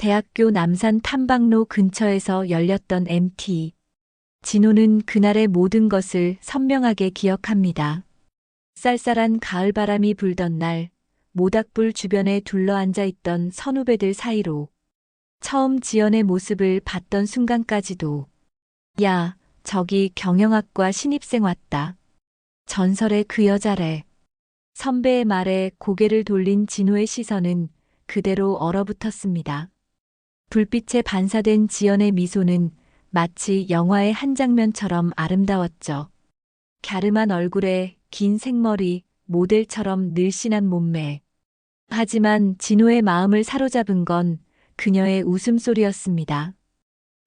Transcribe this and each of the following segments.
대학교 남산 탐방로 근처에서 열렸던 MT. 진호는 그날의 모든 것을 선명하게 기억합니다. 쌀쌀한 가을바람이 불던 날, 모닥불 주변에 둘러앉아 있던 선후배들 사이로 처음 지연의 모습을 봤던 순간까지도 야, 저기 경영학과 신입생 왔다. 전설의 그 여자래. 선배의 말에 고개를 돌린 진호의 시선은 그대로 얼어붙었습니다. 불빛에 반사된 지연의 미소는 마치 영화의 한 장면처럼 아름다웠죠. 갸름한 얼굴에 긴 생머리, 모델처럼 늘씬한 몸매. 하지만 진호의 마음을 사로잡은 건 그녀의 웃음소리였습니다.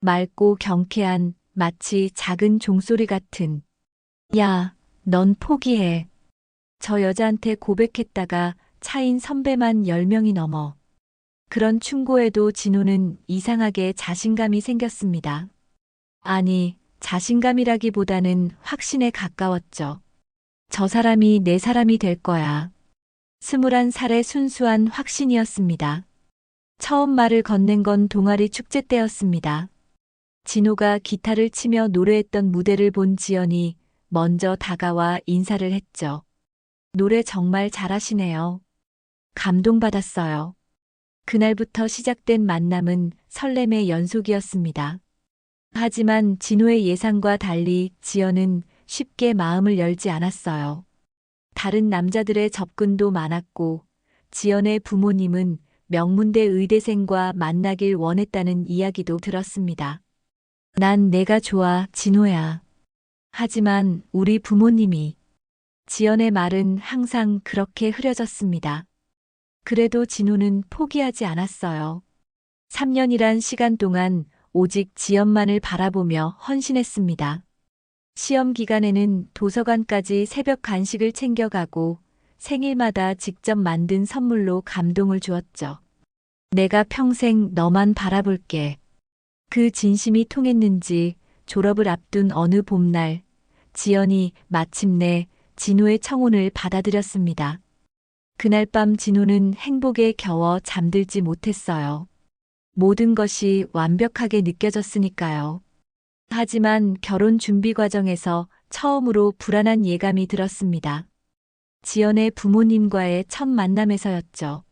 맑고 경쾌한, 마치 작은 종소리 같은. 야, 넌 포기해. 저 여자한테 고백했다가 차인 선배만 10명이 넘어. 그런 충고에도 진호는 이상하게 자신감이 생겼습니다. 아니, 자신감이라기보다는 확신에 가까웠죠. 저 사람이 내 사람이 될 거야. 21살의 순수한 확신이었습니다. 처음 말을 건넨 건 동아리 축제 때였습니다. 진호가 기타를 치며 노래했던 무대를 본 지연이 먼저 다가와 인사를 했죠. 노래 정말 잘하시네요. 감동받았어요. 그날부터 시작된 만남은 설렘의 연속이었습니다. 하지만 진호의 예상과 달리 지연은 쉽게 마음을 열지 않았어요. 다른 남자들의 접근도 많았고 지연의 부모님은 명문대 의대생과 만나길 원했다는 이야기도 들었습니다. 난 내가 좋아, 진호야. 하지만 우리 부모님이. 지연의 말은 항상 그렇게 흐려졌습니다. 그래도 진호는 포기하지 않았어요. 3년이란 시간 동안 오직 지연만을 바라보며 헌신했습니다. 시험 기간에는 도서관까지 새벽 간식을 챙겨가고 생일마다 직접 만든 선물로 감동을 주었죠. 내가 평생 너만 바라볼게. 그 진심이 통했는지 졸업을 앞둔 어느 봄날, 지연이 마침내 진호의 청혼을 받아들였습니다. 그날 밤 진호는 행복에 겨워 잠들지 못했어요. 모든 것이 완벽하게 느껴졌으니까요. 하지만 결혼 준비 과정에서 처음으로 불안한 예감이 들었습니다. 지연의 부모님과의 첫 만남에서였죠.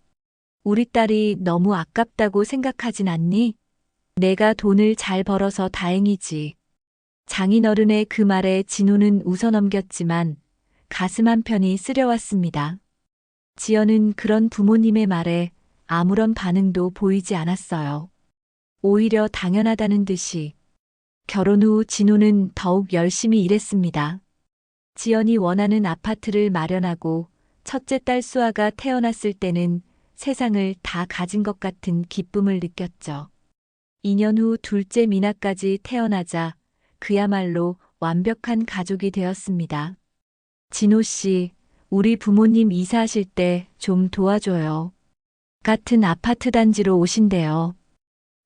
우리 딸이 너무 아깝다고 생각하진 않니? 내가 돈을 잘 벌어서 다행이지. 장인어른의 그 말에 진호는 웃어넘겼지만 가슴 한편이 쓰려왔습니다. 지연은 그런 부모님의 말에 아무런 반응도 보이지 않았어요. 오히려 당연하다는 듯이. 결혼 후 진호는 더욱 열심히 일했습니다. 지연이 원하는 아파트를 마련하고 첫째 딸 수아가 태어났을 때는 세상을 다 가진 것 같은 기쁨을 느꼈죠. 2년 후 둘째 미나까지 태어나자 그야말로 완벽한 가족이 되었습니다. 진호 씨, 우리 부모님 이사하실 때 좀 도와줘요. 같은 아파트 단지로 오신대요.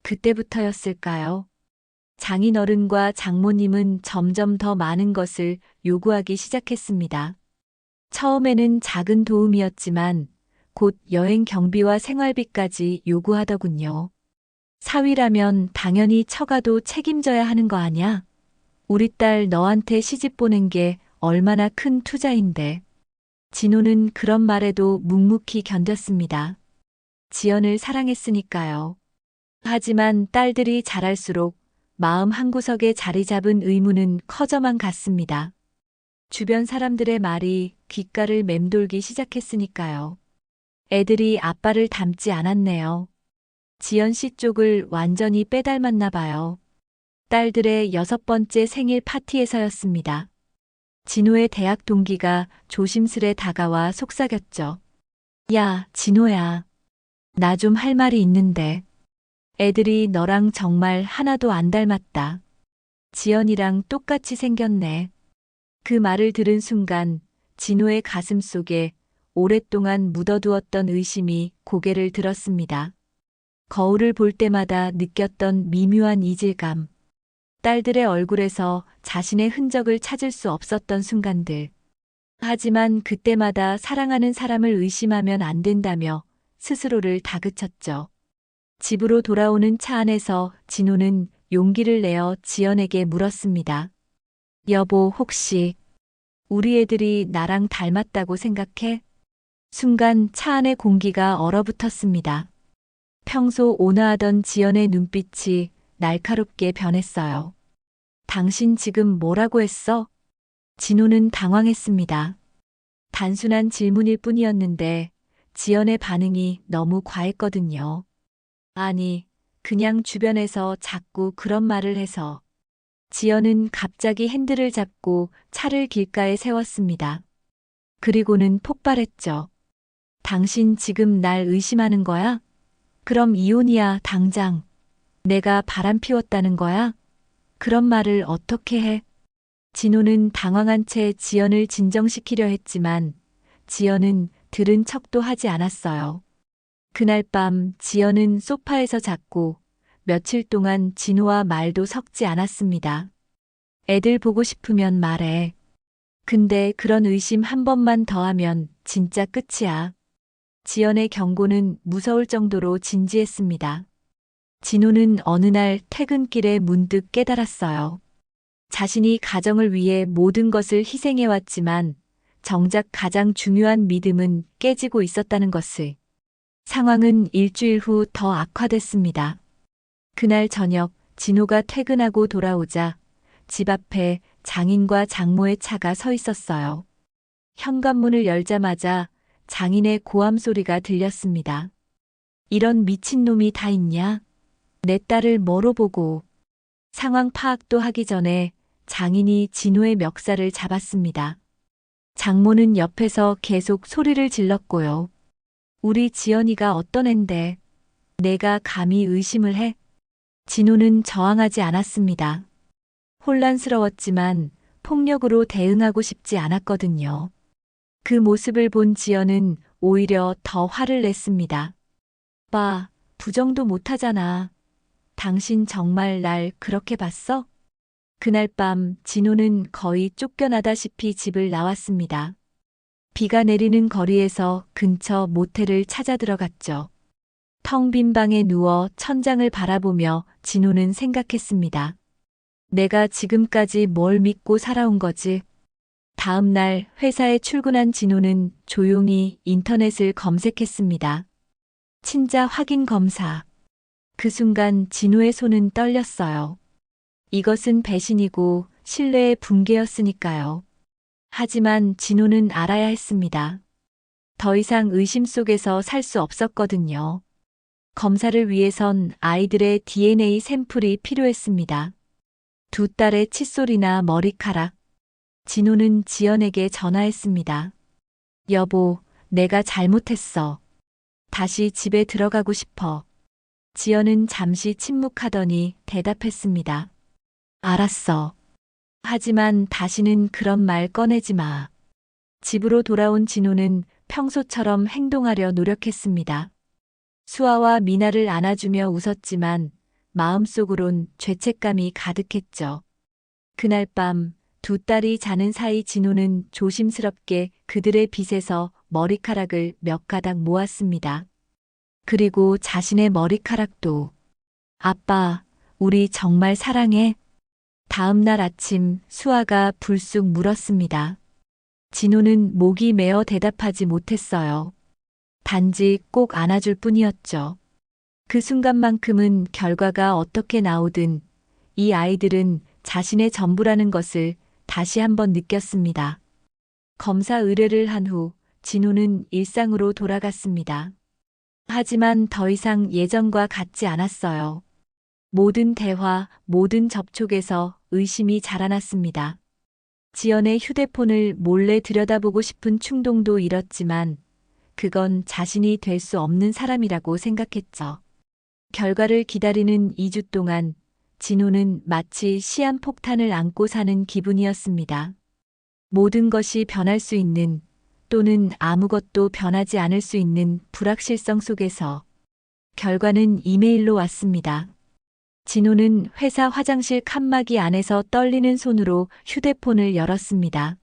그때부터였을까요? 장인어른과 장모님은 점점 더 많은 것을 요구하기 시작했습니다. 처음에는 작은 도움이었지만 곧 여행 경비와 생활비까지 요구하더군요. 사위라면 당연히 처가도 책임져야 하는 거 아냐? 우리 딸 너한테 시집 보낸 게 얼마나 큰 투자인데. 진호는 그런 말에도 묵묵히 견뎠습니다. 지연을 사랑했으니까요. 하지만 딸들이 자랄수록 마음 한구석에 자리 잡은 의무는 커져만 갔습니다. 주변 사람들의 말이 귓가를 맴돌기 시작했으니까요. 애들이 아빠를 닮지 않았네요. 지연 씨 쪽을 완전히 빼닮았나 봐요. 딸들의 6번째 생일 파티에서였습니다. 진호의 대학 동기가 조심스레 다가와 속삭였죠. 야, 진호야. 나 좀 할 말이 있는데. 애들이 너랑 정말 하나도 안 닮았다. 지연이랑 똑같이 생겼네. 그 말을 들은 순간 진호의 가슴 속에 오랫동안 묻어두었던 의심이 고개를 들었습니다. 거울을 볼 때마다 느꼈던 미묘한 이질감. 딸들의 얼굴에서 자신의 흔적을 찾을 수 없었던 순간들. 하지만 그때마다 사랑하는 사람을 의심하면 안 된다며 스스로를 다그쳤죠. 집으로 돌아오는 차 안에서 진호는 용기를 내어 지연에게 물었습니다. 여보, 혹시 우리 애들이 나랑 닮았다고 생각해? 순간 차 안의 공기가 얼어붙었습니다. 평소 온화하던 지연의 눈빛이 날카롭게 변했어요. 당신 지금 뭐라고 했어? 진호는 당황했습니다. 단순한 질문일 뿐이었는데 지연의 반응이 너무 과했거든요. 아니, 그냥 주변에서 자꾸 그런 말을 해서. 지연은 갑자기 핸들을 잡고 차를 길가에 세웠습니다. 그리고는 폭발했죠. 당신 지금 날 의심하는 거야? 그럼 이혼이야, 당장. 내가 바람 피웠다는 거야? 그런 말을 어떻게 해? 진호는 당황한 채 지연을 진정시키려 했지만 지연은 들은 척도 하지 않았어요. 그날 밤 지연은 소파에서 잤고 며칠 동안 진호와 말도 섞지 않았습니다. 애들 보고 싶으면 말해. 근데 그런 의심 한 번만 더 하면 진짜 끝이야. 지연의 경고는 무서울 정도로 진지했습니다. 진호는 어느 날 퇴근길에 문득 깨달았어요. 자신이 가정을 위해 모든 것을 희생해왔지만 정작 가장 중요한 믿음은 깨지고 있었다는 것을. 상황은 일주일 후 더 악화됐습니다. 그날 저녁 진호가 퇴근하고 돌아오자 집 앞에 장인과 장모의 차가 서 있었어요. 현관문을 열자마자 장인의 고함 소리가 들렸습니다. 이런 미친놈이 다 있냐? 내 딸을 뭐로 보고. 상황 파악도 하기 전에 장인이 진호의 멱살을 잡았습니다. 장모는 옆에서 계속 소리를 질렀고요. 우리 지연이가 어떤 앤데 내가 감히 의심을 해? 진호는 저항하지 않았습니다. 혼란스러웠지만 폭력으로 대응하고 싶지 않았거든요. 그 모습을 본 지연은 오히려 더 화를 냈습니다. 오빠, 부정도 못하잖아. 당신 정말 날 그렇게 봤어? 그날 밤 진호는 거의 쫓겨나다시피 집을 나왔습니다. 비가 내리는 거리에서 근처 모텔을 찾아 들어갔죠. 텅 빈 방에 누워 천장을 바라보며 진호는 생각했습니다. 내가 지금까지 뭘 믿고 살아온 거지? 다음 날 회사에 출근한 진호는 조용히 인터넷을 검색했습니다. 친자 확인 검사. 그 순간 진호의 손은 떨렸어요. 이것은 배신이고 신뢰의 붕괴였으니까요. 하지만 진호는 알아야 했습니다. 더 이상 의심 속에서 살 수 없었거든요. 검사를 위해선 아이들의 DNA 샘플이 필요했습니다. 두 딸의 칫솔이나 머리카락. 진호는 지연에게 전화했습니다. 여보, 내가 잘못했어. 다시 집에 들어가고 싶어. 지연은 잠시 침묵하더니 대답했습니다. 알았어. 하지만 다시는 그런 말 꺼내지 마. 집으로 돌아온 진호는 평소처럼 행동하려 노력했습니다. 수아와 미나를 안아주며 웃었지만 마음속으론 죄책감이 가득했죠. 그날 밤 두 딸이 자는 사이 진호는 조심스럽게 그들의 빗에서 머리카락을 몇 가닥 모았습니다. 그리고 자신의 머리카락도. 아빠, 우리 정말 사랑해? 다음 날 아침 수아가 불쑥 물었습니다. 진호는 목이 메어 대답하지 못했어요. 단지 꼭 안아줄 뿐이었죠. 그 순간만큼은 결과가 어떻게 나오든 이 아이들은 자신의 전부라는 것을 다시 한번 느꼈습니다. 검사 의뢰를 한 후 진호는 일상으로 돌아갔습니다. 하지만 더 이상 예전과 같지 않았어요. 모든 대화, 모든 접촉에서 의심이 자라났습니다. 지연의 휴대폰을 몰래 들여다보고 싶은 충동도 잃었지만 그건 자신이 될 수 없는 사람이라고 생각했죠. 결과를 기다리는 2주 동안 진호는 마치 시한폭탄을 안고 사는 기분이었습니다. 모든 것이 변할 수 있는 또는 아무것도 변하지 않을 수 있는 불확실성 속에서 결과는 이메일로 왔습니다. 진호는 회사 화장실 칸막이 안에서 떨리는 손으로 휴대폰을 열었습니다.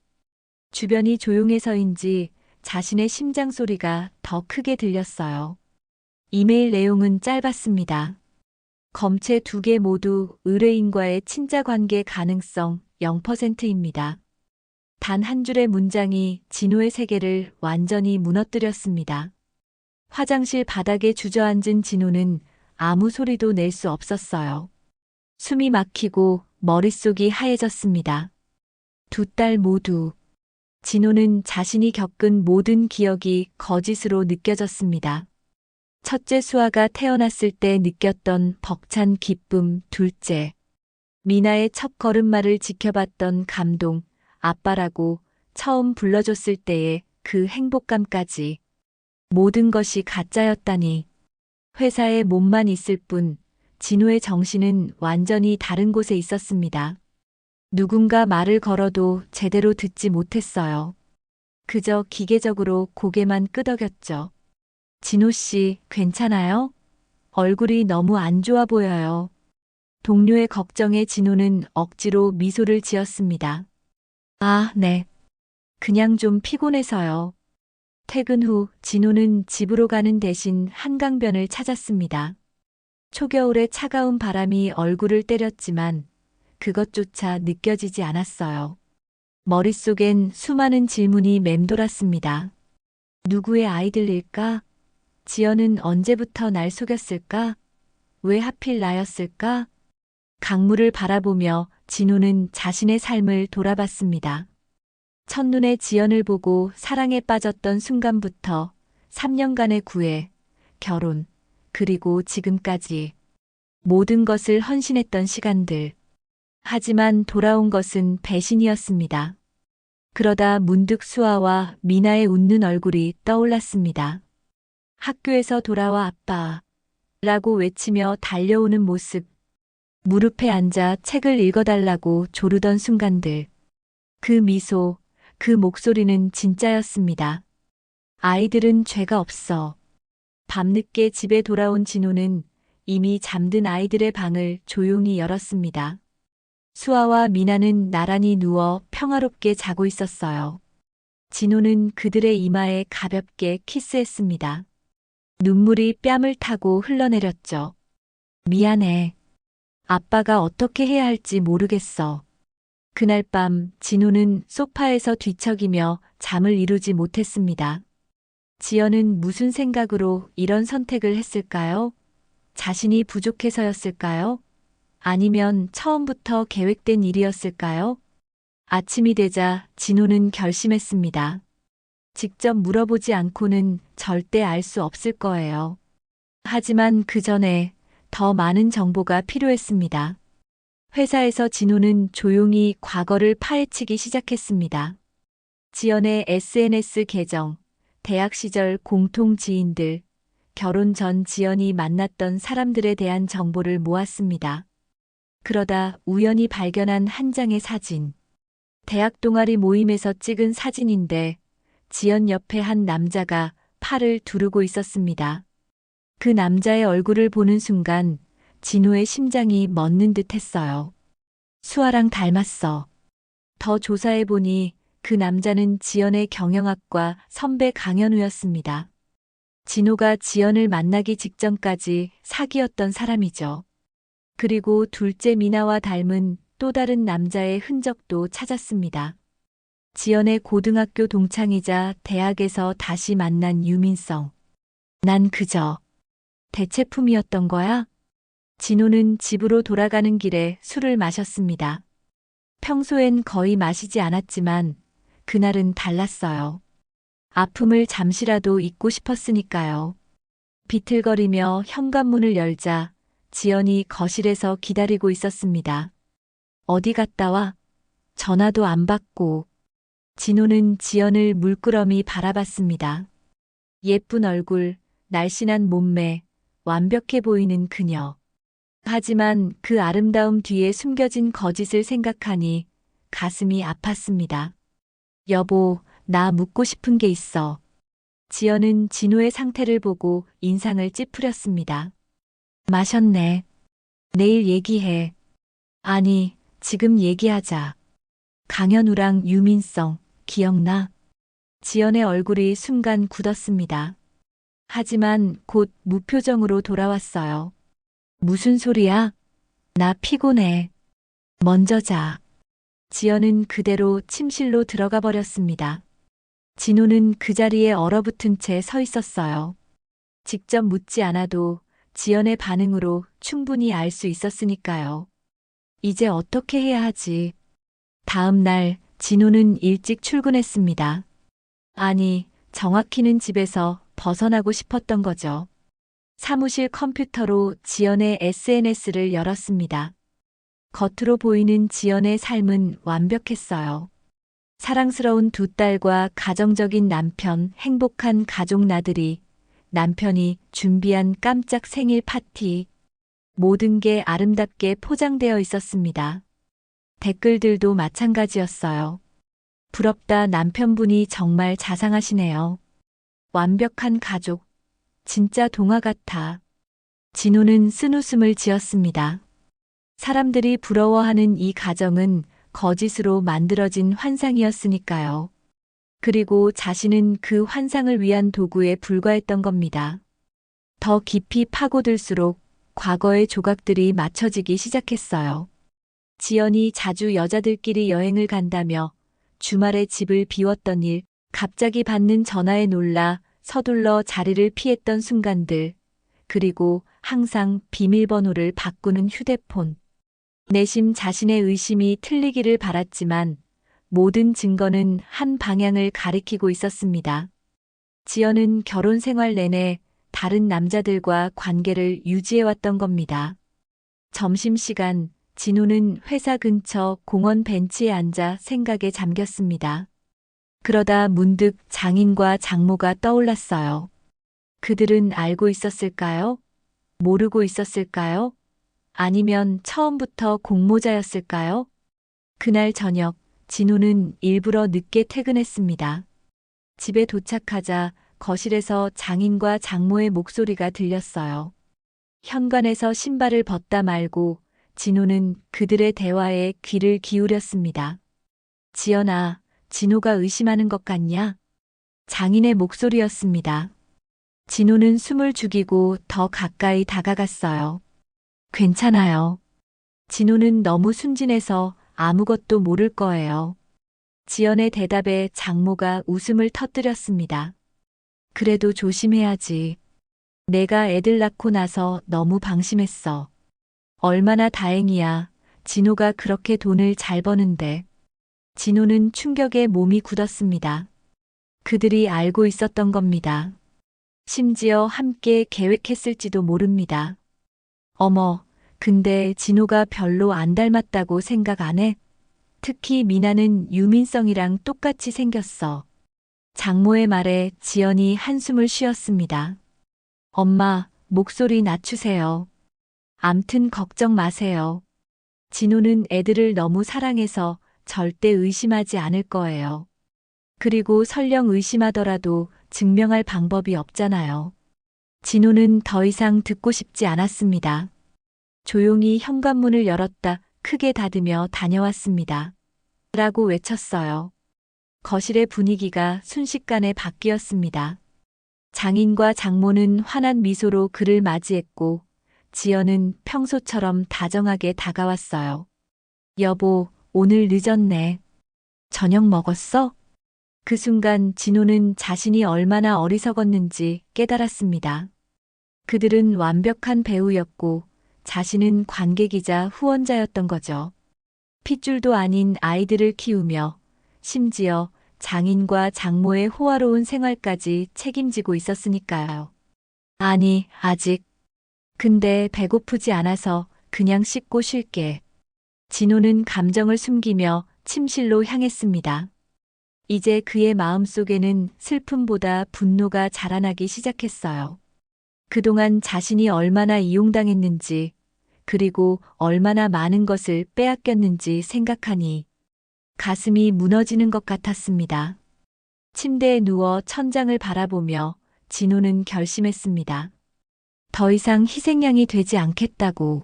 주변이 조용해서인지 자신의 심장 소리가 더 크게 들렸어요. 이메일 내용은 짧았습니다. 검체 2개 모두 의뢰인과의 친자 관계 가능성 0%입니다. 단 한 줄의 문장이 진호의 세계를 완전히 무너뜨렸습니다. 화장실 바닥에 주저앉은 진호는 아무 소리도 낼 수 없었어요. 숨이 막히고 머릿속이 하얘졌습니다. 2딸 모두. 진호는 자신이 겪은 모든 기억이 거짓으로 느껴졌습니다. 첫째 수아가 태어났을 때 느꼈던 벅찬 기쁨, 둘째. 미나의 첫 걸음마를 지켜봤던 감동, 아빠라고 처음 불러줬을 때의 그 행복감까지. 모든 것이 가짜였다니. 회사에 몸만 있을 뿐 진호의 정신은 완전히 다른 곳에 있었습니다. 누군가 말을 걸어도 제대로 듣지 못했어요. 그저 기계적으로 고개만 끄덕였죠. 진호 씨, 괜찮아요? 얼굴이 너무 안 좋아 보여요. 동료의 걱정에 진호는 억지로 미소를 지었습니다. 아, 네. 그냥 좀 피곤해서요. 퇴근 후 진호는 집으로 가는 대신 한강변을 찾았습니다. 초겨울의 차가운 바람이 얼굴을 때렸지만 그것조차 느껴지지 않았어요. 머릿속엔 수많은 질문이 맴돌았습니다. 누구의 아이들일까? 지연은 언제부터 날 속였을까? 왜 하필 나였을까? 강물을 바라보며 진호는 자신의 삶을 돌아봤습니다. 첫눈에 지연을 보고 사랑에 빠졌던 순간부터 3년간의 구애, 결혼, 그리고 지금까지 모든 것을 헌신했던 시간들. 하지만 돌아온 것은 배신이었습니다. 그러다 문득 수아와 미나의 웃는 얼굴이 떠올랐습니다. 학교에서 돌아와 아빠 라고 외치며 달려오는 모습. 무릎에 앉아 책을 읽어달라고 조르던 순간들. 그 미소, 그 목소리는 진짜였습니다. 아이들은 죄가 없어. 밤늦게 집에 돌아온 진호는 이미 잠든 아이들의 방을 조용히 열었습니다. 수아와 미나는 나란히 누워 평화롭게 자고 있었어요. 진호는 그들의 이마에 가볍게 키스했습니다. 눈물이 뺨을 타고 흘러내렸죠. 미안해. 아빠가 어떻게 해야 할지 모르겠어. 그날 밤 진호는 소파에서 뒤척이며 잠을 이루지 못했습니다. 지연은 무슨 생각으로 이런 선택을 했을까요? 자신이 부족해서였을까요? 아니면 처음부터 계획된 일이었을까요? 아침이 되자 진호는 결심했습니다. 직접 물어보지 않고는 절대 알 수 없을 거예요. 하지만 그 전에 더 많은 정보가 필요했습니다. 회사에서 진호는 조용히 과거를 파헤치기 시작했습니다. 지연의 SNS 계정, 대학 시절 공통 지인들, 결혼 전 지연이 만났던 사람들에 대한 정보를 모았습니다. 그러다 우연히 발견한 한 장의 사진. 대학 동아리 모임에서 찍은 사진인데 지연 옆에 한 남자가 팔을 두르고 있었습니다. 그 남자의 얼굴을 보는 순간 진호의 심장이 멎는 듯 했어요. 수아랑 닮았어. 더 조사해보니 그 남자는 지연의 경영학과 선배 강현우였습니다. 진호가 지연을 만나기 직전까지 사귀었던 사람이죠. 그리고 둘째 미나와 닮은 또 다른 남자의 흔적도 찾았습니다. 지연의 고등학교 동창이자 대학에서 다시 만난 유민성. 난 그저 대체품이었던 거야? 진호는 집으로 돌아가는 길에 술을 마셨습니다. 평소엔 거의 마시지 않았지만 그날은 달랐어요. 아픔을 잠시라도 잊고 싶었으니까요. 비틀거리며 현관문을 열자 지연이 거실에서 기다리고 있었습니다. 어디 갔다 와? 전화도 안 받고. 진호는 지연을 물끄러미 바라봤습니다. 예쁜 얼굴, 날씬한 몸매, 완벽해 보이는 그녀. 하지만 그 아름다움 뒤에 숨겨진 거짓을 생각하니 가슴이 아팠습니다. 여보, 나 묻고 싶은 게 있어. 지연은 진호의 상태를 보고 인상을 찌푸렸습니다. 마셨네. 내일 얘기해. 아니, 지금 얘기하자. 강현우랑 유민성, 기억나? 지연의 얼굴이 순간 굳었습니다. 하지만 곧 무표정으로 돌아왔어요. 무슨 소리야? 나 피곤해. 먼저 자. 지연은 그대로 침실로 들어가 버렸습니다. 진호는 그 자리에 얼어붙은 채 서 있었어요. 직접 묻지 않아도 지연의 반응으로 충분히 알 수 있었으니까요. 이제 어떻게 해야 하지? 다음 날 진호는 일찍 출근했습니다. 아니, 정확히는 집에서 벗어나고 싶었던 거죠. 사무실 컴퓨터로 지연의 SNS를 열었습니다. 겉으로 보이는 지연의 삶은 완벽했어요. 사랑스러운 두 딸과 가정적인 남편, 행복한 가족 나들이, 남편이 준비한 깜짝 생일 파티, 모든 게 아름답게 포장되어 있었습니다. 댓글들도 마찬가지였어요. 부럽다, 남편분이 정말 자상하시네요. 완벽한 가족, 진짜 동화 같아. 진호는 쓴웃음을 지었습니다. 사람들이 부러워하는 이 가정은 거짓으로 만들어진 환상이었으니까요. 그리고 자신은 그 환상을 위한 도구에 불과했던 겁니다. 더 깊이 파고들수록 과거의 조각들이 맞춰지기 시작했어요. 지연이 자주 여자들끼리 여행을 간다며 주말에 집을 비웠던 일, 갑자기 받는 전화에 놀라 서둘러 자리를 피했던 순간들, 그리고 항상 비밀번호를 바꾸는 휴대폰. 내심 자신의 의심이 틀리기를 바랐지만 모든 증거는 한 방향을 가리키고 있었습니다. 지연은 결혼 생활 내내 다른 남자들과 관계를 유지해왔던 겁니다. 점심시간, 진호는 회사 근처 공원 벤치에 앉아 생각에 잠겼습니다. 그러다 문득 장인과 장모가 떠올랐어요. 그들은 알고 있었을까요? 모르고 있었을까요? 아니면 처음부터 공모자였을까요? 그날 저녁, 진호는 일부러 늦게 퇴근했습니다. 집에 도착하자 거실에서 장인과 장모의 목소리가 들렸어요. 현관에서 신발을 벗다 말고 진호는 그들의 대화에 귀를 기울였습니다. 지연아, 진호가 의심하는 것 같냐? 장인의 목소리였습니다. 진호는 숨을 죽이고 더 가까이 다가갔어요. 괜찮아요. 진호는 너무 순진해서 아무것도 모를 거예요. 지연의 대답에 장모가 웃음을 터뜨렸습니다. 그래도 조심해야지. 내가 애들 낳고 나서 너무 방심했어. 얼마나 다행이야. 진호가 그렇게 돈을 잘 버는데. 진호는 충격에 몸이 굳었습니다. 그들이 알고 있었던 겁니다. 심지어 함께 계획했을지도 모릅니다. 어머, 근데 진호가 별로 안 닮았다고 생각 안 해? 특히 미나는 유민성이랑 똑같이 생겼어. 장모의 말에 지연이 한숨을 쉬었습니다. 엄마, 목소리 낮추세요. 암튼 걱정 마세요. 진호는 애들을 너무 사랑해서 절대 의심하지 않을 거예요. 그리고 설령 의심하더라도 증명할 방법이 없잖아요. 진호는 더 이상 듣고 싶지 않았습니다. 조용히 현관문을 열었다 크게 닫으며 다녀왔습니다. 라고 외쳤어요. 거실의 분위기가 순식간에 바뀌었습니다. 장인과 장모는 환한 미소로 그를 맞이했고 지연은 평소처럼 다정하게 다가왔어요. 여보, 오늘 늦었네. 저녁 먹었어? 그 순간 진호는 자신이 얼마나 어리석었는지 깨달았습니다. 그들은 완벽한 배우였고 자신은 관객이자 후원자였던 거죠. 핏줄도 아닌 아이들을 키우며 심지어 장인과 장모의 호화로운 생활까지 책임지고 있었으니까요. 아니, 아직. 근데 배고프지 않아서 그냥 씻고 쉴게. 진호는 감정을 숨기며 침실로 향했습니다. 이제 그의 마음속에는 슬픔보다 분노가 자라나기 시작했어요. 그동안 자신이 얼마나 이용당했는지, 그리고 얼마나 많은 것을 빼앗겼는지 생각하니 가슴이 무너지는 것 같았습니다. 침대에 누워 천장을 바라보며 진호는 결심했습니다. 더 이상 희생양이 되지 않겠다고.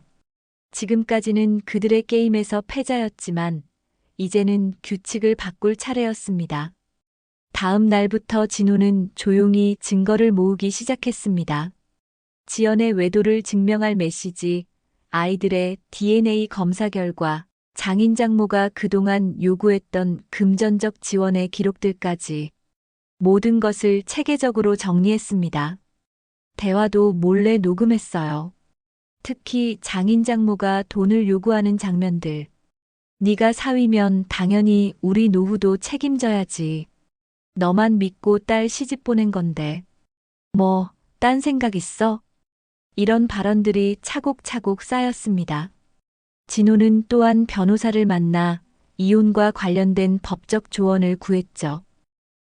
지금까지는 그들의 게임에서 패자였지만 이제는 규칙을 바꿀 차례였습니다. 다음 날부터 진호는 조용히 증거를 모으기 시작했습니다. 지연의 외도를 증명할 메시지, 아이들의 DNA 검사 결과, 장인 장모가 그동안 요구했던 금전적 지원의 기록들까지 모든 것을 체계적으로 정리했습니다. 대화도 몰래 녹음했어요. 특히 장인 장모가 돈을 요구하는 장면들. 네가 사위면 당연히 우리 노후도 책임져야지. 너만 믿고 딸 시집 보낸 건데. 뭐, 딴 생각 있어? 이런 발언들이 차곡차곡 쌓였습니다. 진호는 또한 변호사를 만나 이혼과 관련된 법적 조언을 구했죠.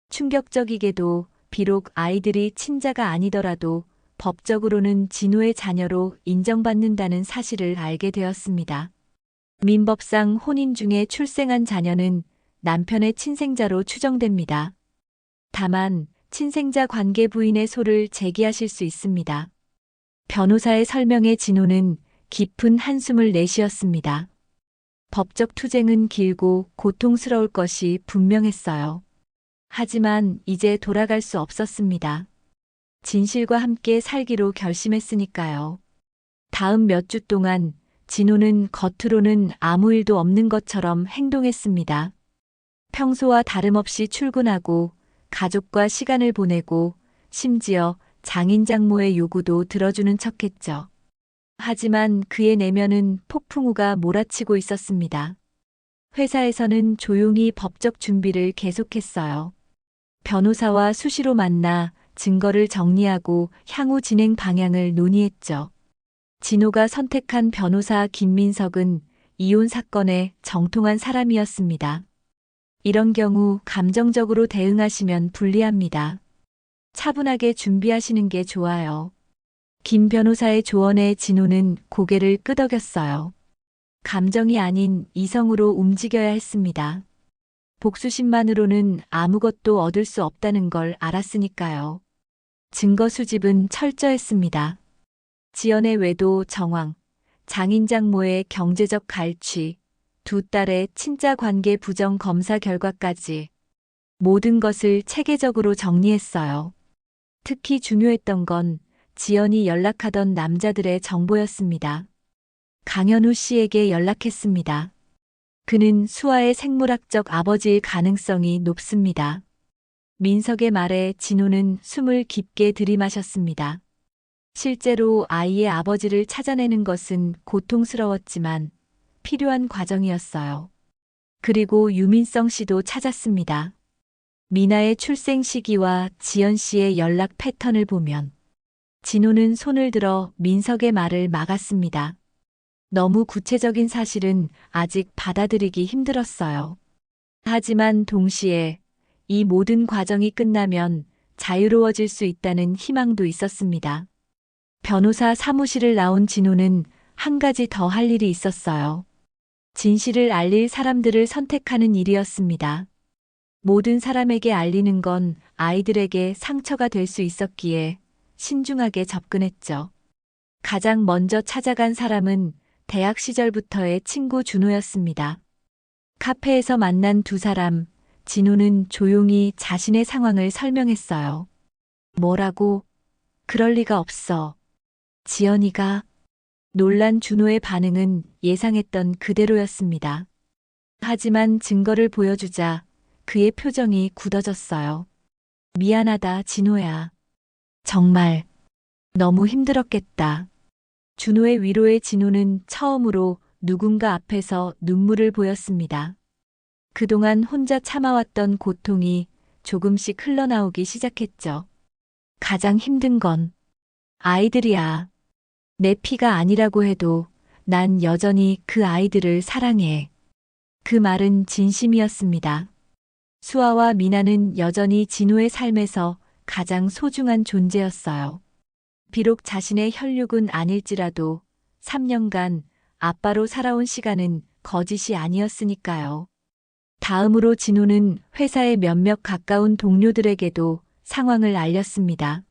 충격적이게도 비록 아이들이 친자가 아니더라도 법적으로는 진호의 자녀로 인정받는다는 사실을 알게 되었습니다. 민법상 혼인 중에 출생한 자녀는 남편의 친생자로 추정됩니다. 다만 친생자 관계 부인의 소를 제기하실 수 있습니다. 변호사의 설명에 진호는 깊은 한숨을 내쉬었습니다. 법적 투쟁은 길고 고통스러울 것이 분명했어요. 하지만 이제 돌아갈 수 없었습니다. 진실과 함께 살기로 결심했으니까요. 다음 몇 주 동안 진호는 겉으로는 아무 일도 없는 것처럼 행동했습니다. 평소와 다름없이 출근하고 가족과 시간을 보내고 심지어 장인 장모의 요구도 들어주는 척했죠. 하지만 그의 내면은 폭풍우가 몰아치고 있었습니다. 회사에서는 조용히 법적 준비를 계속했어요. 변호사와 수시로 만나 증거를 정리하고 향후 진행 방향을 논의했죠. 진호가 선택한 변호사 김민석은 이혼 사건에 정통한 사람이었습니다. 이런 경우 감정적으로 대응하시면 불리합니다. 차분하게 준비하시는 게 좋아요. 김 변호사의 조언에 진호는 고개를 끄덕였어요. 감정이 아닌 이성으로 움직여야 했습니다. 복수심만으로는 아무것도 얻을 수 없다는 걸 알았으니까요. 증거 수집은 철저했습니다. 지연의 외도 정황, 장인 장모의 경제적 갈취, 두 딸의 친자 관계 부정 검사 결과까지 모든 것을 체계적으로 정리했어요. 특히 중요했던 건 지연이 연락하던 남자들의 정보였습니다. 강현우 씨에게 연락했습니다. 그는 수아의 생물학적 아버지일 가능성이 높습니다. 민석의 말에 진호는 숨을 깊게 들이마셨습니다. 실제로 아이의 아버지를 찾아내는 것은 고통스러웠지만 필요한 과정이었어요. 그리고 유민성 씨도 찾았습니다. 미나의 출생 시기와 지연 씨의 연락 패턴을 보면 진호는 손을 들어 민석의 말을 막았습니다. 너무 구체적인 사실은 아직 받아들이기 힘들었어요. 하지만 동시에 이 모든 과정이 끝나면 자유로워질 수 있다는 희망도 있었습니다. 변호사 사무실을 나온 진호는 한 가지 더 할 일이 있었어요. 진실을 알릴 사람들을 선택하는 일이었습니다. 모든 사람에게 알리는 건 아이들에게 상처가 될 수 있었기에 신중하게 접근했죠. 가장 먼저 찾아간 사람은 대학 시절부터의 친구 준호였습니다. 카페에서 만난 두 사람, 진호는 조용히 자신의 상황을 설명했어요. 뭐라고? 그럴 리가 없어. 지연이가? 놀란 준호의 반응은 예상했던 그대로였습니다. 하지만 증거를 보여주자 그의 표정이 굳어졌어요. 미안하다, 진호야. 정말 너무 힘들었겠다. 준호의 위로에 진호는 처음으로 누군가 앞에서 눈물을 보였습니다. 그동안 혼자 참아왔던 고통이 조금씩 흘러나오기 시작했죠. 가장 힘든 건 아이들이야. 내 피가 아니라고 해도 난 여전히 그 아이들을 사랑해. 그 말은 진심이었습니다. 수아와 미나는 여전히 진호의 삶에서 가장 소중한 존재였어요. 비록 자신의 혈육은 아닐지라도 3년간 아빠로 살아온 시간은 거짓이 아니었으니까요. 다음으로 진호는 회사의 몇몇 가까운 동료들에게도 상황을 알렸습니다.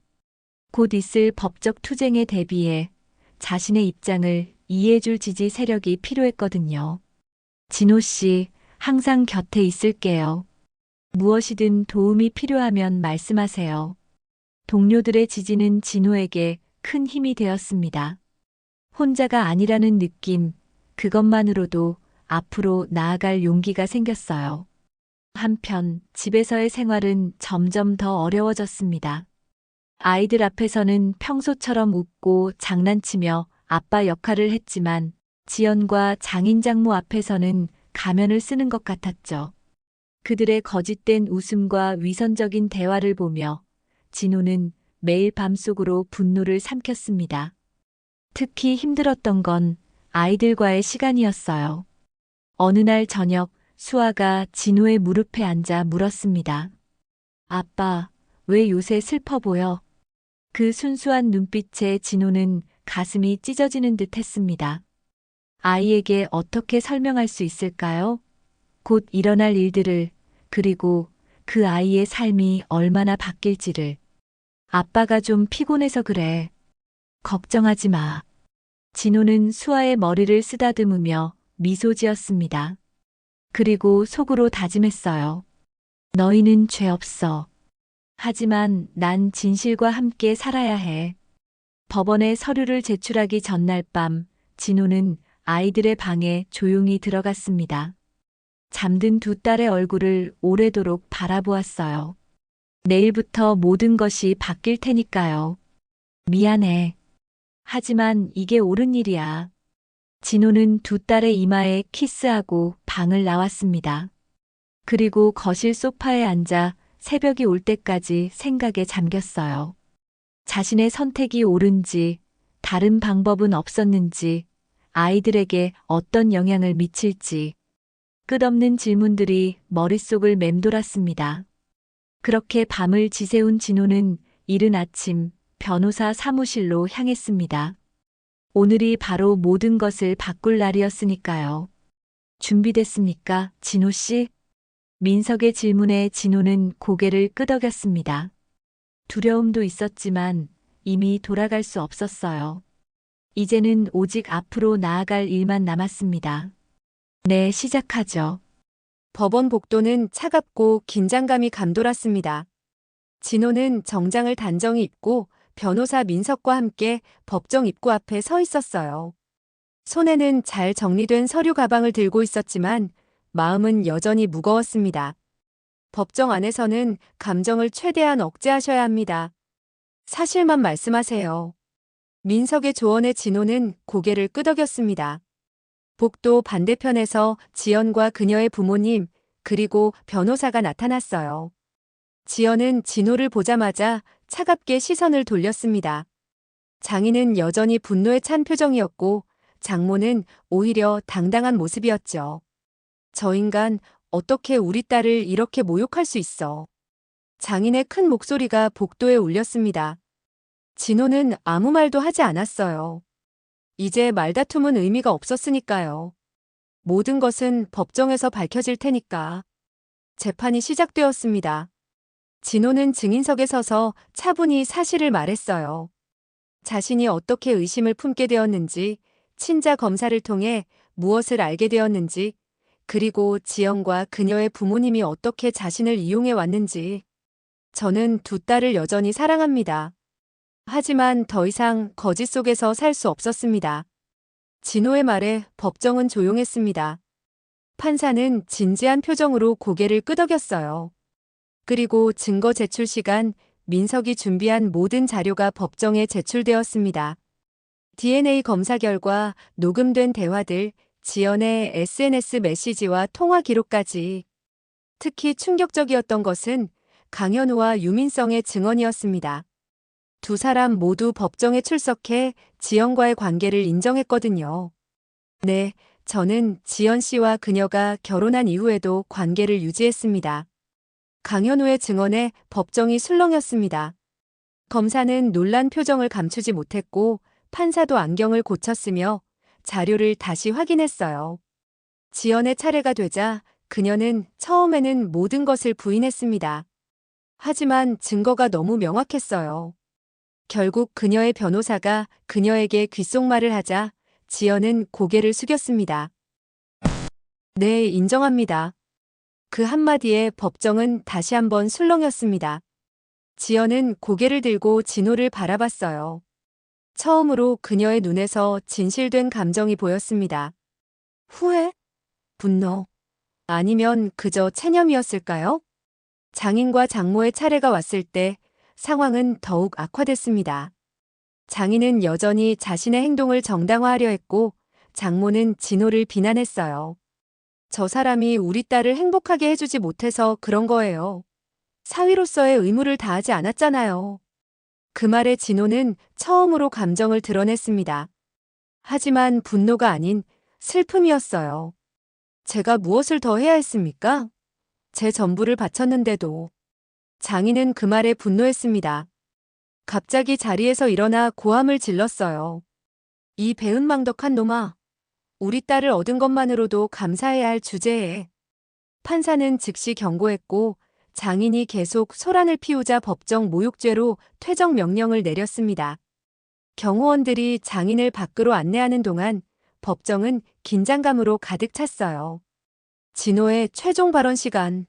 곧 있을 법적 투쟁에 대비해 자신의 입장을 이해해줄 지지 세력이 필요했거든요. 진호 씨, 항상 곁에 있을게요. 무엇이든 도움이 필요하면 말씀하세요. 동료들의 지지는 진호에게 큰 힘이 되었습니다. 혼자가 아니라는 느낌, 그것만으로도 앞으로 나아갈 용기가 생겼어요. 한편 집에서의 생활은 점점 더 어려워졌습니다. 아이들 앞에서는 평소처럼 웃고 장난치며 아빠 역할을 했지만 지연과 장인장모 앞에서는 가면을 쓰는 것 같았죠. 그들의 거짓된 웃음과 위선적인 대화를 보며 진호는 매일 밤속으로 분노를 삼켰습니다. 특히 힘들었던 건 아이들과의 시간이었어요. 어느 날 저녁 수아가 진호의 무릎에 앉아 물었습니다. 아빠, 왜 요새 슬퍼 보여? 그 순수한 눈빛에 진호는 가슴이 찢어지는 듯 했습니다. 아이에게 어떻게 설명할 수 있을까요? 곧 일어날 일들을, 그리고 그 아이의 삶이 얼마나 바뀔지를. 아빠가 좀 피곤해서 그래. 걱정하지 마. 진호는 수아의 머리를 쓰다듬으며 미소 지었습니다. 그리고 속으로 다짐했어요. 너희는 죄 없어. 하지만 난 진실과 함께 살아야 해. 법원에 서류를 제출하기 전날 밤, 진호는 아이들의 방에 조용히 들어갔습니다. 잠든 두 딸의 얼굴을 오래도록 바라보았어요. 내일부터 모든 것이 바뀔 테니까요. 미안해. 하지만 이게 옳은 일이야. 진호는 두 딸의 이마에 키스하고 방을 나왔습니다. 그리고 거실 소파에 앉아 새벽이 올 때까지 생각에 잠겼어요. 자신의 선택이 옳은지, 다른 방법은 없었는지, 아이들에게 어떤 영향을 미칠지, 끝없는 질문들이 머릿속을 맴돌았습니다. 그렇게 밤을 지새운 진호는 이른 아침 변호사 사무실로 향했습니다. 오늘이 바로 모든 것을 바꿀 날이었으니까요. 준비됐습니까, 진호 씨? 민석의 질문에 진호는 고개를 끄덕였습니다. 두려움도 있었지만 이미 돌아갈 수 없었어요. 이제는 오직 앞으로 나아갈 일만 남았습니다. 네, 시작하죠. 법원 복도는 차갑고 긴장감이 감돌았습니다. 진호는 정장을 단정히 입고 변호사 민석과 함께 법정 입구 앞에 서 있었어요. 손에는 잘 정리된 서류 가방을 들고 있었지만 마음은 여전히 무거웠습니다. 법정 안에서는 감정을 최대한 억제하셔야 합니다. 사실만 말씀하세요. 민석의 조언에 진호는 고개를 끄덕였습니다. 복도 반대편에서 지연과 그녀의 부모님, 그리고 변호사가 나타났어요. 지연은 진호를 보자마자 차갑게 시선을 돌렸습니다. 장인은 여전히 분노에 찬 표정이었고, 장모는 오히려 당당한 모습이었죠. 저 인간, 어떻게 우리 딸을 이렇게 모욕할 수 있어? 장인의 큰 목소리가 복도에 울렸습니다. 진호는 아무 말도 하지 않았어요. 이제 말다툼은 의미가 없었으니까요. 모든 것은 법정에서 밝혀질 테니까. 재판이 시작되었습니다. 진호는 증인석에 서서 차분히 사실을 말했어요. 자신이 어떻게 의심을 품게 되었는지, 친자 검사를 통해 무엇을 알게 되었는지, 그리고 지연과 그녀의 부모님이 어떻게 자신을 이용해 왔는지. 저는 두 딸을 여전히 사랑합니다. 하지만 더 이상 거짓 속에서 살 수 없었습니다. 진호의 말에 법정은 조용했습니다. 판사는 진지한 표정으로 고개를 끄덕였어요. 그리고 증거 제출 시간, 민석이 준비한 모든 자료가 법정에 제출되었습니다. DNA 검사 결과, 녹음된 대화들, 지연의 SNS 메시지와 통화 기록까지. 특히 충격적이었던 것은 강현우와 유민성의 증언이었습니다. 두 사람 모두 법정에 출석해 지연과의 관계를 인정했거든요. 네, 저는 지연 씨와 그녀가 결혼한 이후에도 관계를 유지했습니다. 강현우의 증언에 법정이 술렁였습니다. 검사는 놀란 표정을 감추지 못했고 판사도 안경을 고쳤으며 자료를 다시 확인했어요. 지연의 차례가 되자 그녀는 처음에는 모든 것을 부인했습니다. 하지만 증거가 너무 명확했어요. 결국 그녀의 변호사가 그녀에게 귓속말을 하자 지연은 고개를 숙였습니다. 네, 인정합니다. 그 한마디에 법정은 다시 한번 술렁였습니다. 지연은 고개를 들고 진호를 바라봤어요. 처음으로 그녀의 눈에서 진실된 감정이 보였습니다. 후회? 분노? 아니면 그저 체념이었을까요? 장인과 장모의 차례가 왔을 때 상황은 더욱 악화됐습니다. 장인은 여전히 자신의 행동을 정당화하려 했고 장모는 진호를 비난했어요. 저 사람이 우리 딸을 행복하게 해주지 못해서 그런 거예요. 사위로서의 의무를 다하지 않았잖아요. 그 말에 진호는 처음으로 감정을 드러냈습니다. 하지만 분노가 아닌 슬픔이었어요. 제가 무엇을 더 해야 했습니까? 제 전부를 바쳤는데도. 장인은 그 말에 분노했습니다. 갑자기 자리에서 일어나 고함을 질렀어요. 이 배은망덕한 놈아. 우리 딸을 얻은 것만으로도 감사해야 할 주제에. 판사는 즉시 경고했고 장인이 계속 소란을 피우자 법정 모욕죄로 퇴정 명령을 내렸습니다. 경호원들이 장인을 밖으로 안내하는 동안 법정은 긴장감으로 가득 찼어요. 진호의 최종 발언 시간.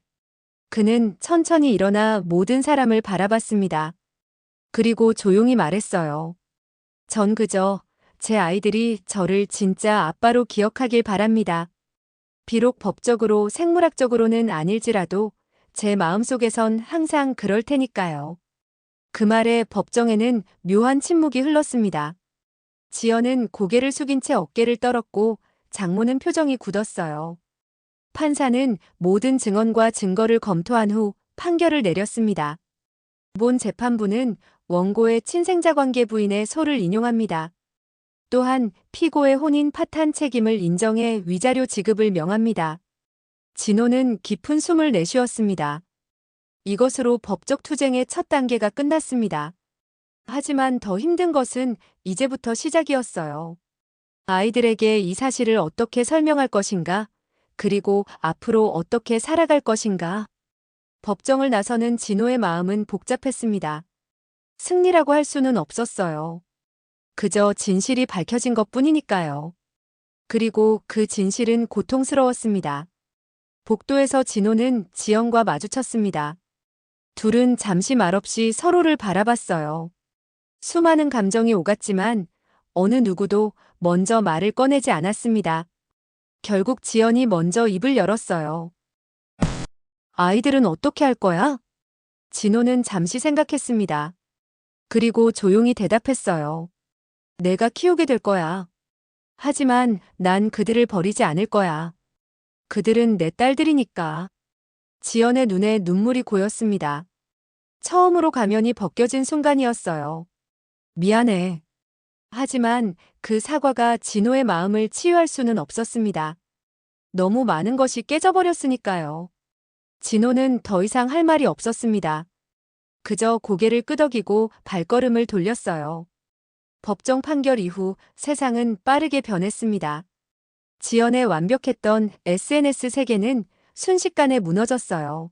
그는 천천히 일어나 모든 사람을 바라봤습니다. 그리고 조용히 말했어요. 전 그저 제 아이들이 저를 진짜 아빠로 기억하길 바랍니다. 비록 법적으로 생물학적으로는 아닐지라도 제 마음속에선 항상 그럴 테니까요. 그 말에 법정에는 묘한 침묵이 흘렀습니다. 지연은 고개를 숙인 채 어깨를 떨었고 장모는 표정이 굳었어요. 판사는 모든 증언과 증거를 검토한 후 판결을 내렸습니다. 본 재판부는 원고의 친생자 관계 부인의 소를 인용합니다. 또한 피고의 혼인 파탄 책임을 인정해 위자료 지급을 명합니다. 진호는 깊은 숨을 내쉬었습니다. 이것으로 법적 투쟁의 첫 단계가 끝났습니다. 하지만 더 힘든 것은 이제부터 시작이었어요. 아이들에게 이 사실을 어떻게 설명할 것인가, 그리고 앞으로 어떻게 살아갈 것인가. 법정을 나서는 진호의 마음은 복잡했습니다. 승리라고 할 수는 없었어요. 그저 진실이 밝혀진 것뿐이니까요. 그리고 그 진실은 고통스러웠습니다. 복도에서 진호는 지연과 마주쳤습니다. 둘은 잠시 말없이 서로를 바라봤어요. 수많은 감정이 오갔지만 어느 누구도 먼저 말을 꺼내지 않았습니다. 결국 지연이 먼저 입을 열었어요. 아이들은 어떻게 할 거야? 진호는 잠시 생각했습니다. 그리고 조용히 대답했어요. 내가 키우게 될 거야. 하지만 난 그들을 버리지 않을 거야. 그들은 내 딸들이니까. 지연의 눈에 눈물이 고였습니다. 처음으로 가면이 벗겨진 순간이었어요. 미안해. 하지만 그 사과가 진호의 마음을 치유할 수는 없었습니다. 너무 많은 것이 깨져버렸으니까요. 진호는 더 이상 할 말이 없었습니다. 그저 고개를 끄덕이고 발걸음을 돌렸어요. 법정 판결 이후 세상은 빠르게 변했습니다. 지연의 완벽했던 SNS 세계는 순식간에 무너졌어요.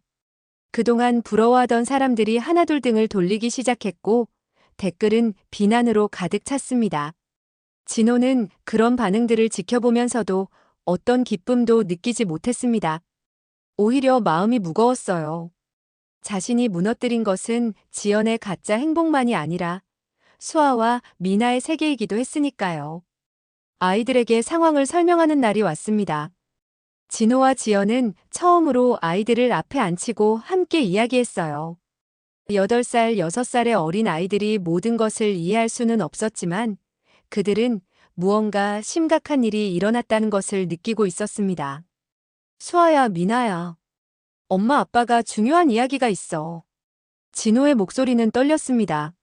그동안 부러워하던 사람들이 하나둘 등을 돌리기 시작했고 댓글은 비난으로 가득 찼습니다. 진호는 그런 반응들을 지켜보면서도 어떤 기쁨도 느끼지 못했습니다. 오히려 마음이 무거웠어요. 자신이 무너뜨린 것은 지연의 가짜 행복만이 아니라 수아와 미나의 세계이기도 했으니까요. 아이들에게 상황을 설명하는 날이 왔습니다. 진호와 지연은 처음으로 아이들을 앞에 앉히고 함께 이야기했어요. 8살, 6살의 어린 아이들이 모든 것을 이해할 수는 없었지만 그들은 무언가 심각한 일이 일어났다는 것을 느끼고 있었습니다. 수아야, 미나야. 엄마 아빠가 중요한 이야기가 있어. 진호의 목소리는 떨렸습니다.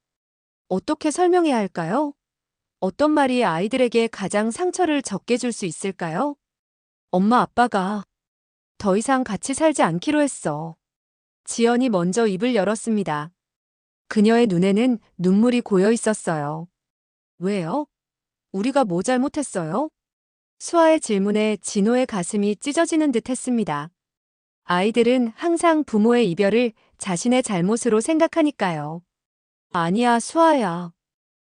어떻게 설명해야 할까요? 어떤 말이 아이들에게 가장 상처를 적게 줄 수 있을까요? 엄마 아빠가 더 이상 같이 살지 않기로 했어. 지연이 먼저 입을 열었습니다. 그녀의 눈에는 눈물이 고여 있었어요. 왜요? 우리가 뭐 잘못했어요? 수아의 질문에 진호의 가슴이 찢어지는 듯 했습니다. 아이들은 항상 부모의 이별을 자신의 잘못으로 생각하니까요. 아니야, 수아야.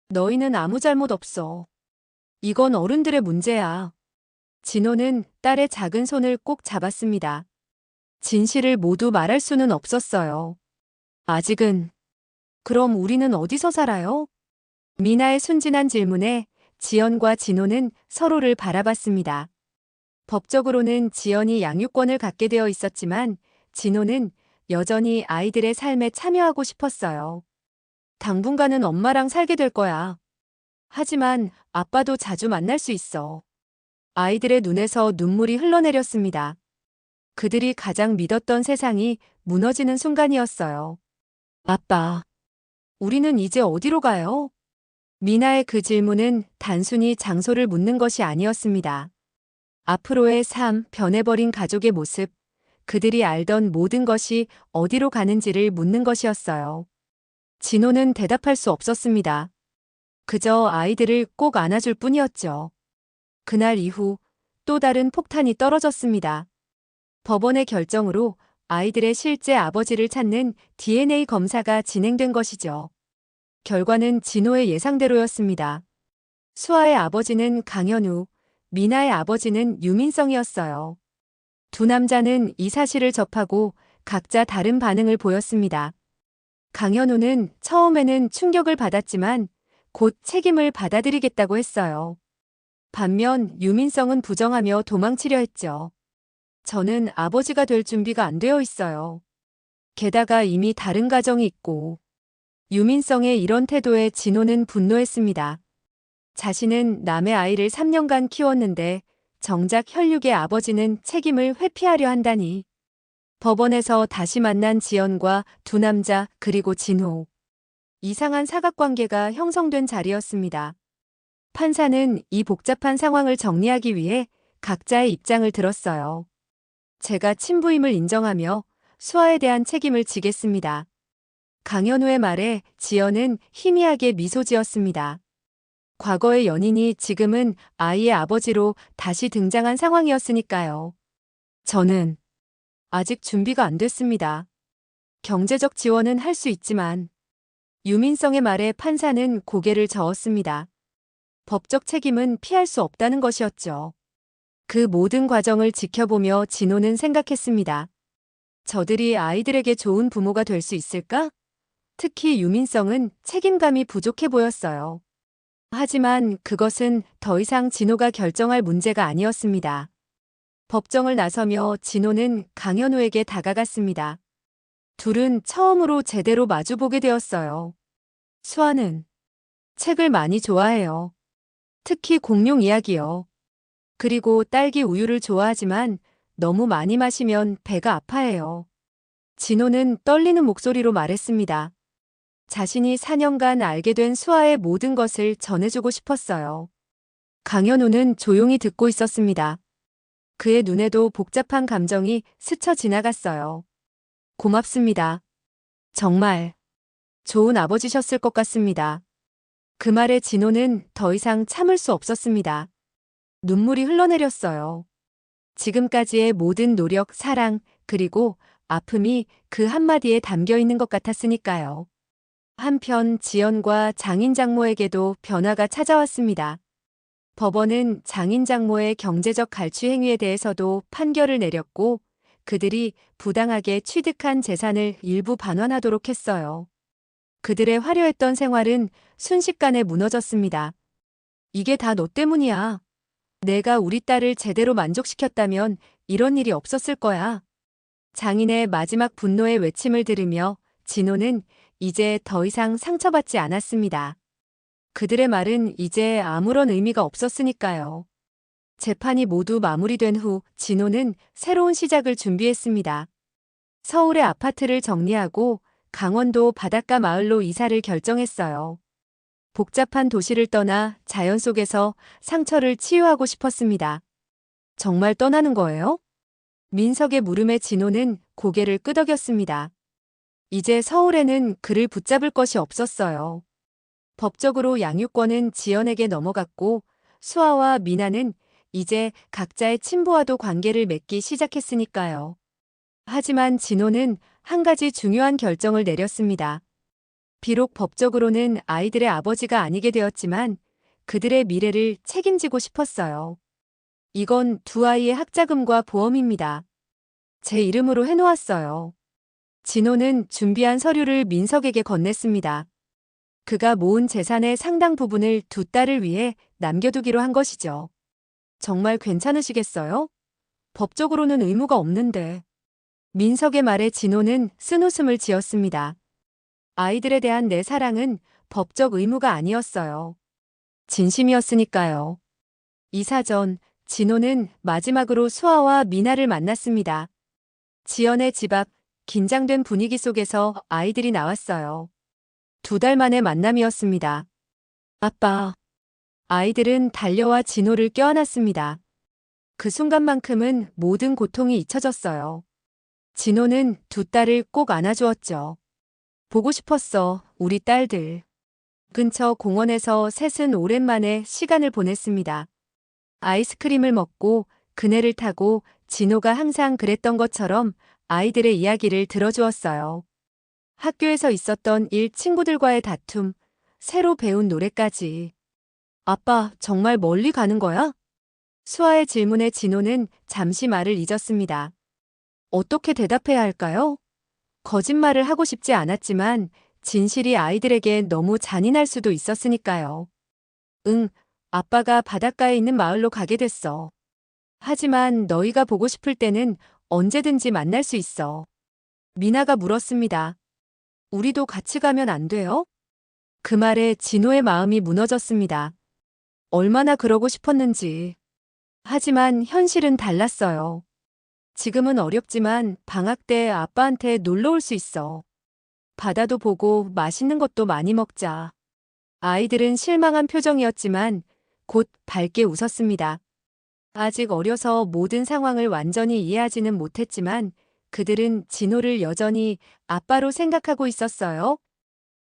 너희는 아무 잘못 없어. 이건 어른들의 문제야. 진호는 딸의 작은 손을 꼭 잡았습니다. 진실을 모두 말할 수는 없었어요. 아직은. 그럼 우리는 어디서 살아요? 미나의 순진한 질문에 지연과 진호는 서로를 바라봤습니다. 법적으로는 지연이 양육권을 갖게 되어 있었지만 진호는 여전히 아이들의 삶에 참여하고 싶었어요. 당분간은 엄마랑 살게 될 거야. 하지만 아빠도 자주 만날 수 있어. 아이들의 눈에서 눈물이 흘러내렸습니다. 그들이 가장 믿었던 세상이 무너지는 순간이었어요. 아빠, 우리는 이제 어디로 가요? 미나의 그 질문은 단순히 장소를 묻는 것이 아니었습니다. 앞으로의 삶, 변해버린 가족의 모습, 그들이 알던 모든 것이 어디로 가는지를 묻는 것이었어요. 진호는 대답할 수 없었습니다. 그저 아이들을 꼭 안아줄 뿐이었죠. 그날 이후 또 다른 폭탄이 떨어졌습니다. 법원의 결정으로 아이들의 실제 아버지를 찾는 DNA 검사가 진행된 것이죠. 결과는 진호의 예상대로였습니다. 수아의 아버지는 강현우, 미나의 아버지는 유민성이었어요. 두 남자는 이 사실을 접하고 각자 다른 반응을 보였습니다. 강현우는 처음에는 충격을 받았지만 곧 책임을 받아들이겠다고 했어요. 반면 유민성은 부정하며 도망치려 했죠. 저는 아버지가 될 준비가 안 되어 있어요. 게다가 이미 다른 가정이 있고. 유민성의 이런 태도에 진호는 분노했습니다. 자신은 남의 아이를 3년간 키웠는데 정작 혈육의 아버지는 책임을 회피하려 한다니. 법원에서 다시 만난 지연과 두 남자 그리고 진호. 이상한 사각관계가 형성된 자리였습니다. 판사는 이 복잡한 상황을 정리하기 위해 각자의 입장을 들었어요. 제가 친부임을 인정하며 수아에 대한 책임을 지겠습니다. 강현우의 말에 지연은 희미하게 미소 지었습니다. 과거의 연인이 지금은 아이의 아버지로 다시 등장한 상황이었으니까요. 저는 아직 준비가 안 됐습니다. 경제적 지원은 할 수 있지만. 유민성의 말에 판사는 고개를 저었습니다. 법적 책임은 피할 수 없다는 것이었죠. 그 모든 과정을 지켜보며 진호는 생각했습니다. 저들이 아이들에게 좋은 부모가 될 수 있을까? 특히 유민성은 책임감이 부족해 보였어요. 하지만 그것은 더 이상 진호가 결정할 문제가 아니었습니다. 법정을 나서며 진호는 강현우에게 다가갔습니다. 둘은 처음으로 제대로 마주보게 되었어요. 수아는 책을 많이 좋아해요. 특히 공룡 이야기요. 그리고 딸기 우유를 좋아하지만 너무 많이 마시면 배가 아파해요. 진호는 떨리는 목소리로 말했습니다. 자신이 4년간 알게 된 수아의 모든 것을 전해주고 싶었어요. 강현우는 조용히 듣고 있었습니다. 그의 눈에도 복잡한 감정이 스쳐 지나갔어요. 고맙습니다. 정말 좋은 아버지셨을 것 같습니다. 그 말에 진호는 더 이상 참을 수 없었습니다. 눈물이 흘러내렸어요. 지금까지의 모든 노력, 사랑, 그리고 아픔이 그 한마디에 담겨 있는 것 같았으니까요. 한편 지연과 장인 장모에게도 변화가 찾아왔습니다. 법원은 장인 장모의 경제적 갈취 행위에 대해서도 판결을 내렸고 그들이 부당하게 취득한 재산을 일부 반환하도록 했어요. 그들의 화려했던 생활은 순식간에 무너졌습니다. 이게 다 너 때문이야. 내가 우리 딸을 제대로 만족시켰다면 이런 일이 없었을 거야. 장인의 마지막 분노의 외침을 들으며 진호는 이제 더 이상 상처받지 않았습니다. 그들의 말은 이제 아무런 의미가 없었으니까요. 재판이 모두 마무리된 후 진호는 새로운 시작을 준비했습니다. 서울의 아파트를 정리하고 강원도 바닷가 마을로 이사를 결정했어요. 복잡한 도시를 떠나 자연 속에서 상처를 치유하고 싶었습니다. 정말 떠나는 거예요? 민석의 물음에 진호는 고개를 끄덕였습니다. 이제 서울에는 그를 붙잡을 것이 없었어요. 법적으로 양육권은 지연에게 넘어갔고 수아와 미나는 이제 각자의 친부와도 관계를 맺기 시작했으니까요. 하지만 진호는 한 가지 중요한 결정을 내렸습니다. 비록 법적으로는 아이들의 아버지가 아니게 되었지만 그들의 미래를 책임지고 싶었어요. 이건 두 아이의 학자금과 보험입니다. 제 이름으로 해놓았어요. 진호는 준비한 서류를 민석에게 건넸습니다. 그가 모은 재산의 상당 부분을 두 딸을 위해 남겨두기로 한 것이죠. 정말 괜찮으시겠어요? 법적으로는 의무가 없는데. 민석의 말에 진호는 쓴웃음을 지었습니다. 아이들에 대한 내 사랑은 법적 의무가 아니었어요. 진심이었으니까요. 이사 전 진호는 마지막으로 수아와 미나를 만났습니다. 지연의 집 앞 긴장된 분위기 속에서 아이들이 나왔어요. 2달 만의 만남이었습니다. 아빠. 아이들은 달려와 진호를 껴안았습니다. 그 순간만큼은 모든 고통이 잊혀졌어요. 진호는 두 딸을 꼭 안아주었죠. 보고 싶었어, 우리 딸들. 근처 공원에서 셋은 오랜만에 시간을 보냈습니다. 아이스크림을 먹고 그네를 타고 진호가 항상 그랬던 것처럼 아이들의 이야기를 들어주었어요. 학교에서 있었던 일, 친구들과의 다툼, 새로 배운 노래까지. 아빠, 정말 멀리 가는 거야? 수아의 질문에 진호는 잠시 말을 잊었습니다. 어떻게 대답해야 할까요? 거짓말을 하고 싶지 않았지만 진실이 아이들에게 너무 잔인할 수도 있었으니까요. 응, 아빠가 바닷가에 있는 마을로 가게 됐어. 하지만 너희가 보고 싶을 때는 언제든지 만날 수 있어. 미나가 물었습니다. 우리도 같이 가면 안 돼요? 그 말에 진호의 마음이 무너졌습니다. 얼마나 그러고 싶었는지. 하지만 현실은 달랐어요. 지금은 어렵지만 방학 때 아빠한테 놀러 올 수 있어. 바다도 보고 맛있는 것도 많이 먹자. 아이들은 실망한 표정이었지만 곧 밝게 웃었습니다. 아직 어려서 모든 상황을 완전히 이해하지는 못했지만 그들은 진호를 여전히 아빠로 생각하고 있었어요.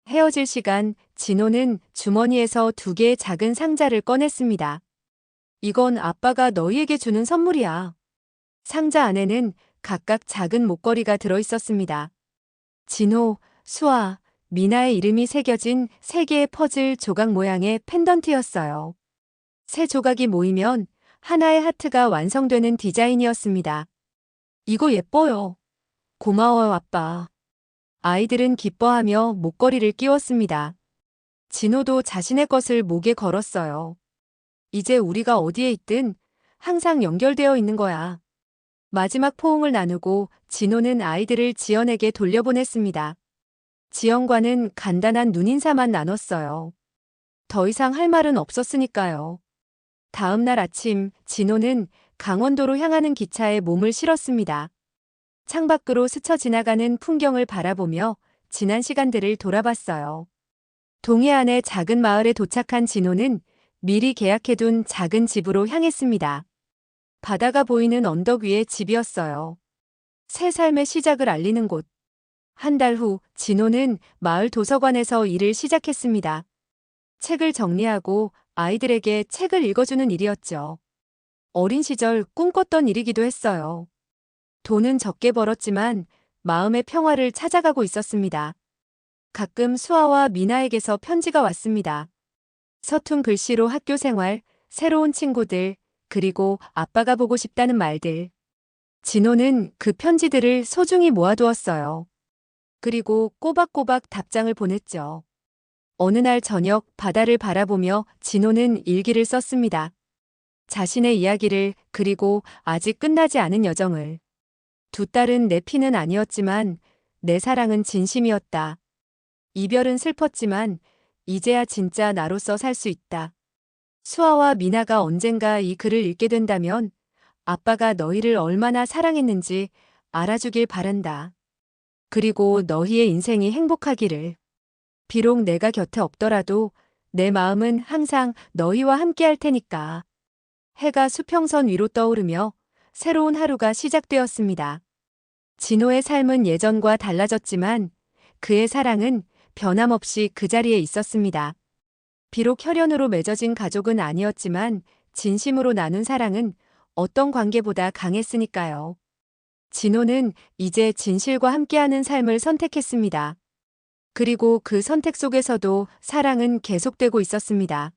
헤어질 시간, 진호는 주머니에서 2개의 작은 상자를 꺼냈습니다. 이건 아빠가 너희에게 주는 선물이야. 상자 안에는 각각 작은 목걸이가 들어있었습니다. 진호, 수아, 미나의 이름이 새겨진 3개의 퍼즐 조각 모양의 펜던트였어요. 3조각이 모이면 하나의 하트가 완성되는 디자인이었습니다. 이거 예뻐요. 고마워요, 아빠. 아이들은 기뻐하며 목걸이를 끼웠습니다. 진호도 자신의 것을 목에 걸었어요. 이제 우리가 어디에 있든 항상 연결되어 있는 거야. 마지막 포옹을 나누고 진호는 아이들을 지연에게 돌려보냈습니다. 지연과는 간단한 눈인사만 나눴어요. 더 이상 할 말은 없었으니까요. 다음 날 아침 진호는 강원도로 향하는 기차에 몸을 실었습니다. 창밖으로 스쳐 지나가는 풍경을 바라보며 지난 시간들을 돌아봤어요. 동해안의 작은 마을에 도착한 진호는 미리 계약해둔 작은 집으로 향했습니다. 바다가 보이는 언덕 위의 집이었어요. 새 삶의 시작을 알리는 곳. 한 달 후 진호는 마을 도서관에서 일을 시작했습니다. 책을 정리하고 아이들에게 책을 읽어주는 일이었죠. 어린 시절 꿈꿨던 일이기도 했어요. 돈은 적게 벌었지만 마음의 평화를 찾아가고 있었습니다. 가끔 수아와 미나에게서 편지가 왔습니다. 서툰 글씨로 학교 생활, 새로운 친구들, 그리고 아빠가 보고 싶다는 말들. 진호는 그 편지들을 소중히 모아두었어요. 그리고 꼬박꼬박 답장을 보냈죠. 어느 날 저녁 바다를 바라보며 진호는 일기를 썼습니다. 자신의 이야기를, 그리고 아직 끝나지 않은 여정을. 두 딸은 내 피는 아니었지만 내 사랑은 진심이었다. 이별은 슬펐지만 이제야 진짜 나로서 살 수 있다. 수아와 미나가 언젠가 이 글을 읽게 된다면 아빠가 너희를 얼마나 사랑했는지 알아주길 바란다. 그리고 너희의 인생이 행복하기를. 비록 내가 곁에 없더라도 내 마음은 항상 너희와 함께 할 테니까. 해가 수평선 위로 떠오르며 새로운 하루가 시작되었습니다. 진호의 삶은 예전과 달라졌지만 그의 사랑은 변함없이 그 자리에 있었습니다. 비록 혈연으로 맺어진 가족은 아니었지만 진심으로 나눈 사랑은 어떤 관계보다 강했으니까요. 진호는 이제 진실과 함께하는 삶을 선택했습니다. 그리고 그 선택 속에서도 사랑은 계속되고 있었습니다.